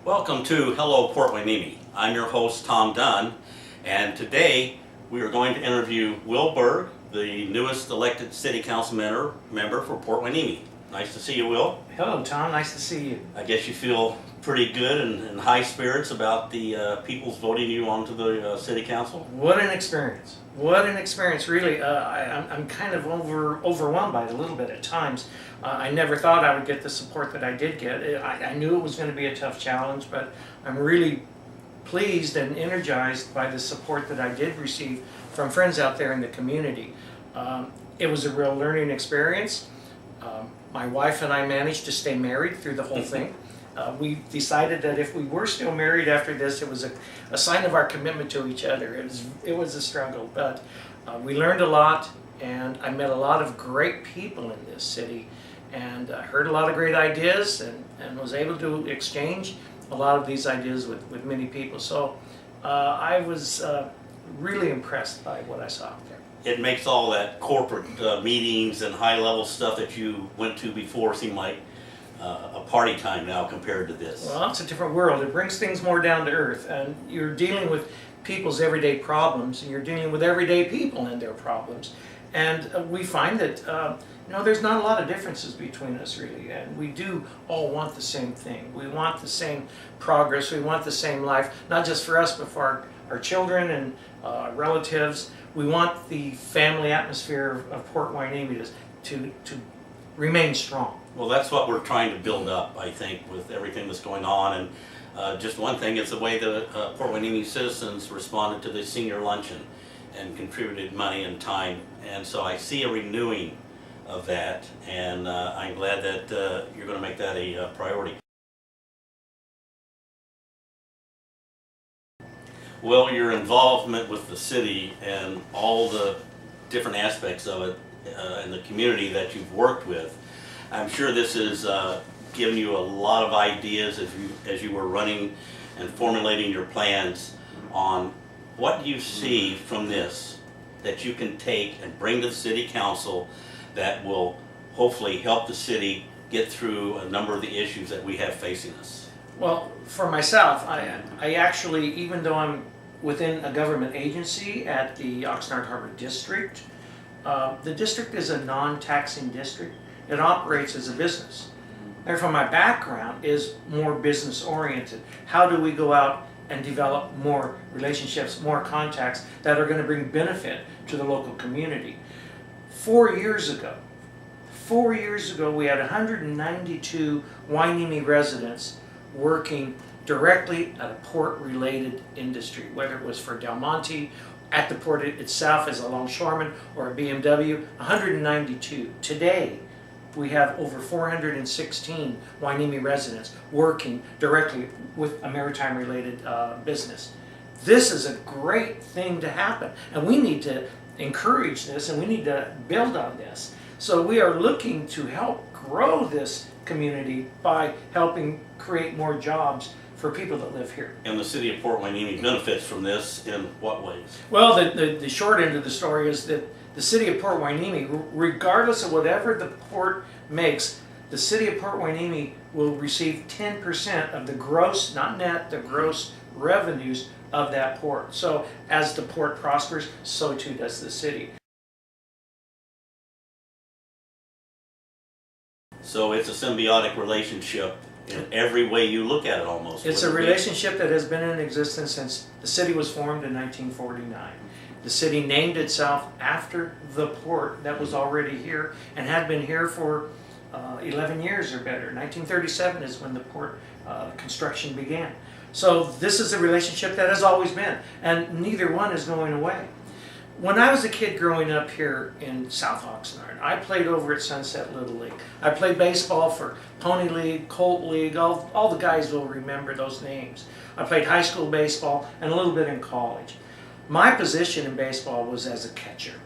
Welcome to Hello Port Hueneme. I'm your host Tom Dunn, and today we are going to interview Will Berg, the newest elected City Council member for Port Hueneme. Nice to see you, Will. Hello, Tom. Nice to see you. I guess you feel pretty good and in high spirits about the people's voting you onto the City Council. What an experience! What an experience! Really, I'm kind of overwhelmed by it a little bit at times. I never thought I would get the support that I did get. I knew it was going to be a tough challenge, but I'm really pleased and energized by the support that I did receive from friends out there in the community. It was a real learning experience. My wife and I managed to stay married through the whole thing. We decided that if we were still married after this, it was a sign of our commitment to each other. It was a struggle, but we learned a lot, and I met a lot of great people in this city, and heard a lot of great ideas, and was able to exchange a lot of these ideas with many people. So I was really impressed by what I saw out there. It makes all that corporate meetings and high-level stuff that you went to before seem like a party time now compared to this. Well, it's a different world. It brings things more down to earth, and you're dealing with people's everyday problems, and you're dealing with everyday people and their problems. And we find that there's not a lot of differences between us, really, and we do all want the same thing. We want the same progress. We want the same life, not just for us, but for our children and relatives. We want the family atmosphere of Port Hueneme to remain strong. Well, that's what we're trying to build up, I think, with everything that's going on. And just one thing is the way the Port Hueneme citizens responded to the senior luncheon and contributed money and time. And so I see a renewing of that, and I'm glad that you're going to make that a priority. Well, your involvement with the city and all the different aspects of it and the community that you've worked with, I'm sure this has given you a lot of ideas as you were running and formulating your plans on what do you see from this that you can take and bring to the City Council that will hopefully help the city get through a number of the issues that we have facing us. Well, for myself, I actually, even though I'm within a government agency at the Oxnard Harbor District, the district is a non-taxing district. It operates as a business. Therefore, my background is more business oriented. How do we go out and develop more relationships, more contacts that are going to bring benefit to the local community? 4 years ago, we had 192 Hueneme residents working directly at a port-related industry, whether it was for Del Monte, at the port itself as a longshoreman, or a BMW, 192. Today, we have over 416 Hueneme residents working directly with a maritime-related business. This is a great thing to happen, and we need to encourage this, and we need to build on this. So we are looking to help grow this community by helping create more jobs for people that live here. And the city of Port Hueneme benefits from this in what ways? Well, the short end of the story is that the city of Port Hueneme, regardless of whatever the port makes, the city of Port Hueneme will receive 10% of the gross, not net, the gross revenues of that port. So as the port prospers, so too does the city. So it's a symbiotic relationship in every way you look at it almost. It's a relationship that has been in existence since the city was formed in 1949. The city named itself after the port that was already here and had been here for 11 years or better. 1937 is when the port construction began. So this is a relationship that has always been, and neither one is going away. When I was a kid growing up here in South Oxnard, I played over at Sunset Little League. I played baseball for Pony League, Colt League, all the guys will remember those names. I played high school baseball and a little bit in college. My position in baseball was as a catcher.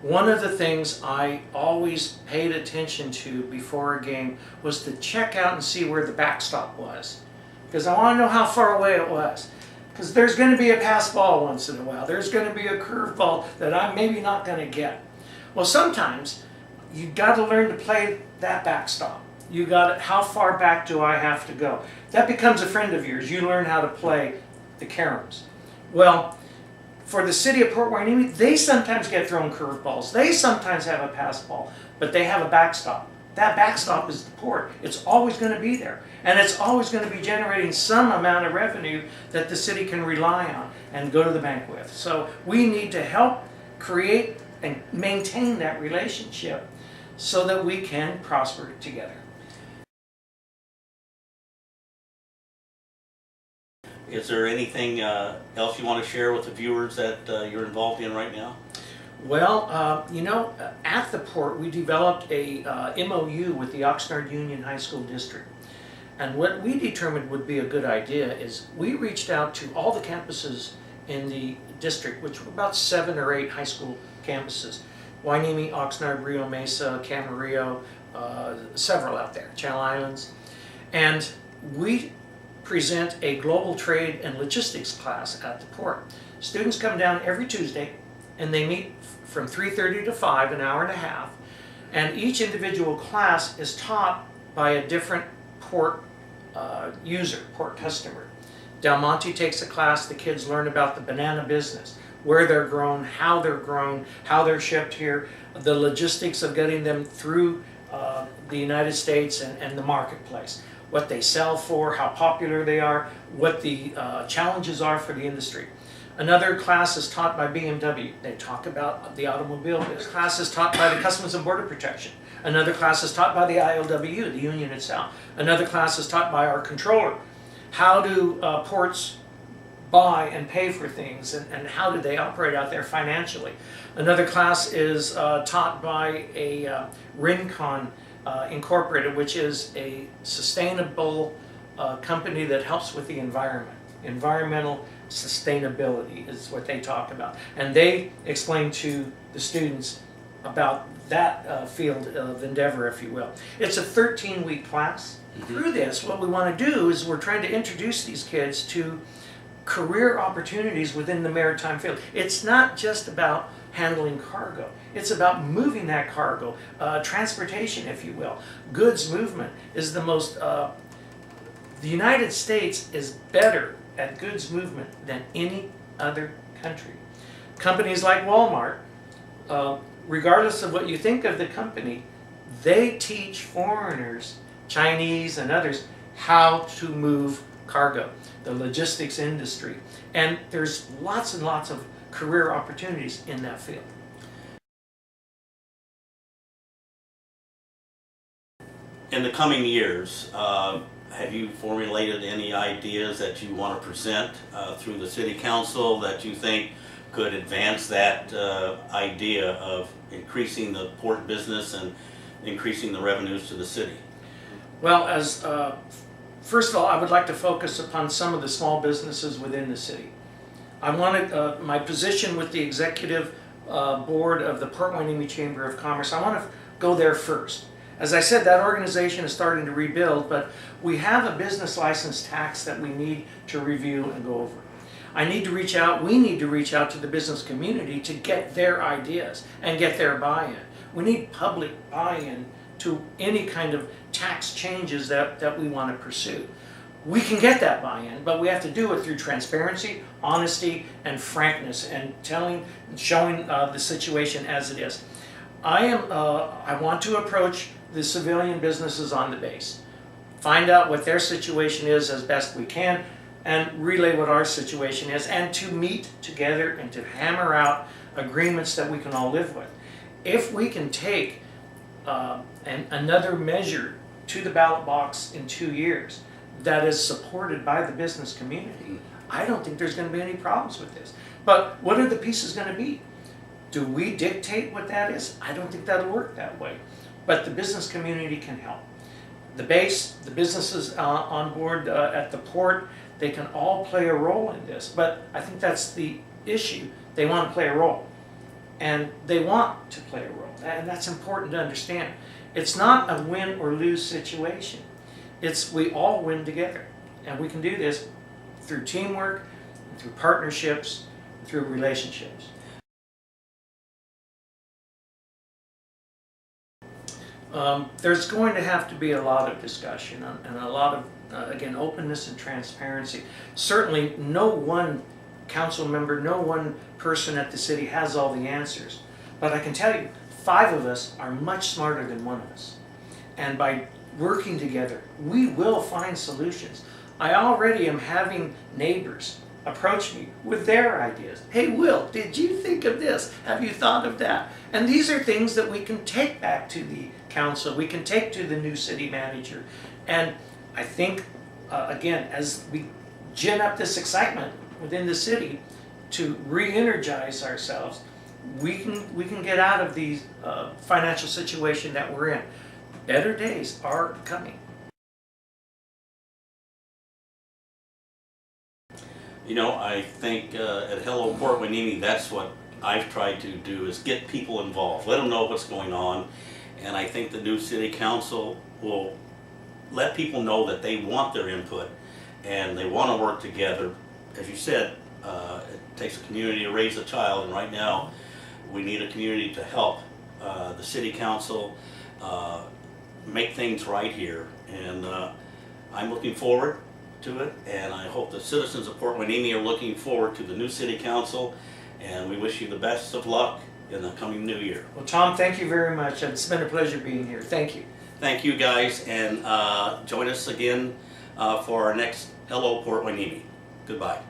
One of the things I always paid attention to before a game was to check out and see where the backstop was, because I want to know how far away it was. Because there's going to be a pass ball once in a while. There's going to be a curveball that I'm maybe not going to get. Well, sometimes you've got to learn to play that backstop. You got it. How far back do I have to go? That becomes a friend of yours. You learn how to play the caroms. Well, for the city of Port Hueneme, they sometimes get thrown curveballs. They sometimes have a pass ball, but they have a backstop. That backstop is the port. It's always going to be there. And it's always going to be generating some amount of revenue that the city can rely on and go to the bank with. So we need to help create and maintain that relationship so that we can prosper together. Is there anything else you want to share with the viewers that you're involved in right now? Well, at the port we developed a MOU with the Oxnard Union High School District. And what we determined would be a good idea is we reached out to all the campuses in the district, which were about 7 or 8 high school campuses. Hueneme, Oxnard, Rio Mesa, Camarillo, several out there, Channel Islands. And we present a global trade and logistics class at the port. Students come down every Tuesday and they meet from 3:30 to 5, an hour and a half. And each individual class is taught by a different port user, port customer. Del Monte takes a class, the kids learn about the banana business, where they're grown, how they're shipped here, the logistics of getting them through the United States and the marketplace, what they sell for, how popular they are, what the challenges are for the industry. Another class is taught by BMW. They talk about the automobile business. Class is taught by the Customs and Border Protection. Another class is taught by the ILWU, the union itself. Another class is taught by our controller. How do ports buy and pay for things, and how do they operate out there financially? Another class is taught by a Rincon Incorporated, which is a sustainable company that helps with the environment. Environmental sustainability is what they talk about. And they explain to the students about that field of endeavor, if you will. It's a 13-week class. Through this, what we want to do is we're trying to introduce these kids to career opportunities within the maritime field. It's not just about handling cargo. It's about moving that cargo, transportation, if you will. Goods movement is the most, the United States is better at goods movement than any other country. Companies like Walmart, regardless of what you think of the company, they teach foreigners, Chinese and others, how to move cargo, the logistics industry. And there's lots and lots of career opportunities in that field. In the coming years, have you formulated any ideas that you want to present through the City Council that you think could advance that idea of increasing the port business and increasing the revenues to the city? Well, first of all, I would like to focus upon some of the small businesses within the city. I wanted my position with the executive board of the Port Hueneme Chamber of Commerce, I want to go there first. As I said, that organization is starting to rebuild, but we have a business license tax that we need to review and go over. I need to reach out, we need to reach out to the business community to get their ideas and get their buy-in. We need public buy-in to any kind of tax changes that we want to pursue. We can get that buy-in, but we have to do it through transparency, honesty, and frankness, and showing the situation as it is. I want to approach the civilian businesses on the base, find out what their situation is as best we can, and relay what our situation is, and to meet together and to hammer out agreements that we can all live with. If we can take another measure to the ballot box in 2 years that is supported by the business community, I don't think there's going to be any problems with this. But what are the pieces going to be? Do we dictate what that is? I don't think that'll work that way. But the business community can help. The base, the businesses on board at the port, they can all play a role in this. But I think that's the issue. They want to play a role. And they want to play a role. And that's important to understand. It's not a win or lose situation. It's we all win together. And we can do this through teamwork, through partnerships, through relationships. There's going to have to be a lot of discussion and a lot of, again, openness and transparency. Certainly, no one council member, no one person at the city has all the answers. But I can tell you, 5 of us are much smarter than one of us. And by working together, we will find solutions. I already am having neighbors approach me with their ideas. Hey, Will, did you think of this? Have you thought of that? And these are things that we can take back to the council, we can take to the new city manager. And I think, again, as we gin up this excitement within the city to re-energize ourselves, we can get out of the financial situation that we're in. Better days are coming. You know, I think at Hello Port Hueneme, that's what I've tried to do, is get people involved, let them know what's going on, and I think the new city council will let people know that they want their input and they want to work together. As you said, it takes a community to raise a child, and right now we need a community to help the city council make things right here, and I'm looking forward to it, and I hope the citizens of Port Hueneme are looking forward to the new city council, and we wish you the best of luck in the coming new year. Well, Tom, thank you very much. It's been a pleasure being here. Thank you. Thank you, guys, and join us again for our next Hello Port Hueneme. Goodbye.